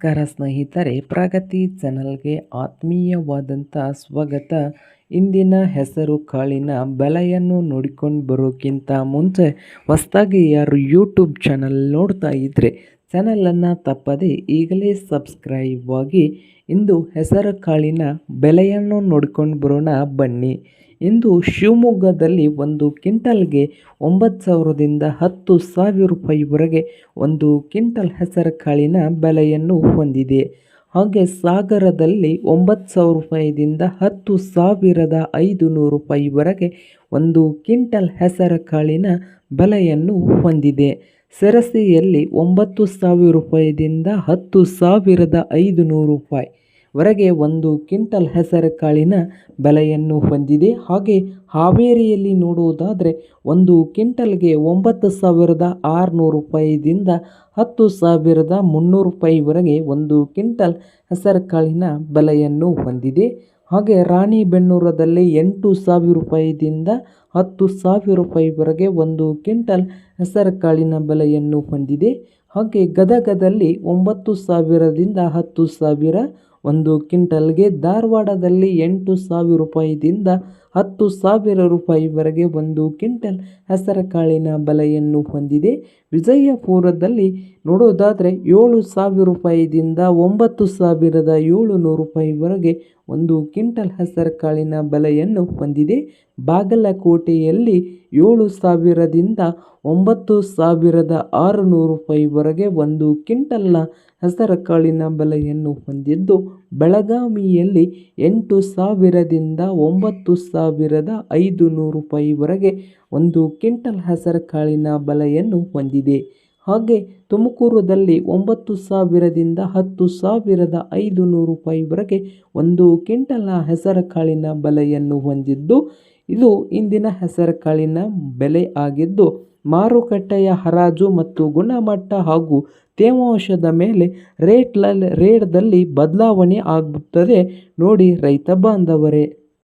ನಮಸ್ಕಾರ ಸ್ನೇಹಿತರೆ, ಪ್ರಗತಿ ಚಾನಲ್ಗೆ ಆತ್ಮೀಯವಾದಂಥ ಸ್ವಾಗತ. ಇಂದಿನ ಹೆಸರು ಕಾಳಿನ ಬೆಲೆಯನ್ನು ನೋಡಿಕೊಂಡು ಬರೋಕ್ಕಿಂತ ಮುಂಚೆ ಹೊಸದಾಗಿ ಯಾರು ಯೂಟ್ಯೂಬ್ ಚಾನಲ್ ನೋಡ್ತಾ ಇದ್ದರೆ ಚಾನಲನ್ನು ತಪ್ಪದೆ ಈಗಲೇ ಸಬ್ಸ್ಕ್ರೈಬ್ ಆಗಿ ಇಂದು ಹೆಸರು ಕಾಳಿನ ಬೆಲೆಯನ್ನು ನೋಡ್ಕೊಂಡು ಬರೋಣ ಬನ್ನಿ. ಇಂದು ಶಿವಮೊಗ್ಗದಲ್ಲಿ ಒಂದು ಕ್ವಿಂಟಲ್ಗೆ 9,000ದಿಂದ 10,000 ರೂಪಾಯಿವರೆಗೆ ಒಂದು ಕ್ವಿಂಟಲ್ ಹೆಸರು ಕಾಳಿನ ಬೆಲೆಯನ್ನು ಹೊಂದಿದೆ. ಹಾಗೆ ಸಾಗರದಲ್ಲಿ 9,000 ರೂಪಾಯಿದಿಂದ 10,500 ರೂಪಾಯಿವರೆಗೆ ಒಂದು ಕ್ವಿಂಟಲ್ ಹೆಸರು ಕಾಳಿನ ಬೆಲೆಯನ್ನು ಹೊಂದಿದೆ. ಸಿರಸಿಯಲ್ಲಿ 9,000 ರೂಪಾಯಿದಿಂದ 10,500 ರೂಪಾಯಿ ವರೆಗೆ ಒಂದು ಕ್ವಿಂಟಲ್ ಹೆಸರು ಕಾಳಿನ ಬೆಲೆಯನ್ನು ಹೊಂದಿದೆ. ಹಾಗೆ ಹಾವೇರಿಯಲ್ಲಿ ನೋಡುವುದಾದರೆ ಒಂದು ಕ್ವಿಂಟಲ್ಗೆ 9,600 ರೂಪಾಯಿದಿಂದ 10,300 ರೂಪಾಯಿವರೆಗೆ ಒಂದು ಕ್ವಿಂಟಲ್ ಹೆಸರು ಕಾಳಿನ ಬೆಲೆಯನ್ನು ಹೊಂದಿದೆ. ಹಾಗೆ ರಾಣಿಬೆನ್ನೂರದಲ್ಲಿ 8,000 ರೂಪಾಯಿದಿಂದ 10,000 ರೂಪಾಯಿವರೆಗೆ ಒಂದು ಕ್ವಿಂಟಲ್ ಹೆಸರು ಕಾಳಿನ ಬೆಲೆಯನ್ನು ಹೊಂದಿದೆ. ಹಾಗೆ ಗದಗದಲ್ಲಿ 9,000ದಿಂದ 10,000 ಒಂದು ಕ್ವಿಂಟಲ್ಗೆ, ಧಾರವಾಡದಲ್ಲಿ 8,000 ರೂಪಾಯಿದಿಂದ 10,000 ರೂಪಾಯಿವರೆಗೆ ಒಂದು ಕ್ವಿಂಟಲ್ ಹೆಸರು ಕಾಳಿನ ಬೆಲೆಯನ್ನು ಹೊಂದಿದೆ. ವಿಜಯಪುರದಲ್ಲಿ ನೋಡೋದಾದರೆ 7,000 ರೂಪಾಯಿದಿಂದ 9,700 ರೂಪಾಯಿವರೆಗೆ ಒಂದು ಕ್ವಿಂಟಲ್ ಹೆಸರು ಕಾಳಿನ ಬೆಲೆಯನ್ನು ಹೊಂದಿದೆ. ಬಾಗಲಕೋಟೆಯಲ್ಲಿ 7,000ದಿಂದ 9,600 ರೂಪಾಯಿವರೆಗೆ ಒಂದು ಕ್ವಿಂಟಲ್ನ ಹೆಸರು ಕಾಳಿನ ಬೆಲೆಯನ್ನು ಹೊಂದಿದ್ದು, ಬೆಳಗಾವಿಯಲ್ಲಿ 8,000ದಿಂದ 9,500 ರೂಪಾಯಿವರೆಗೆ ಒಂದು ಕ್ವಿಂಟಲ್ ಹೆಸರು ಕಾಳಿನ ಬೆಲೆಯನ್ನು ಹೊಂದಿದೆ. ಹಾಗೆ ತುಮಕೂರದಲ್ಲಿ 9,000ದಿಂದ 10,500 ರೂಪಾಯಿವರೆಗೆ ಒಂದು ಕ್ವಿಂಟಲ್ನ ಹೆಸರು ಕಾಳಿನ ಬೆಲೆಯನ್ನು ಹೊಂದಿದ್ದು, ಇದು ಇಂದಿನ ಹೆಸರು ಕಾಳಿನ ಬೆಲೆ ಆಗಿದ್ದು, ಮಾರುಕಟ್ಟೆಯ ಹರಾಜು ಮತ್ತು ಗುಣಮಟ್ಟ ಹಾಗೂ ತೇವಾಂಶದ ಮೇಲೆ ರೇಟ್ದಲ್ಲಿ ಬದಲಾವಣೆ ಆಗುತ್ತದೆ ನೋಡಿ ರೈತ ಬಾಂಧವರೇ.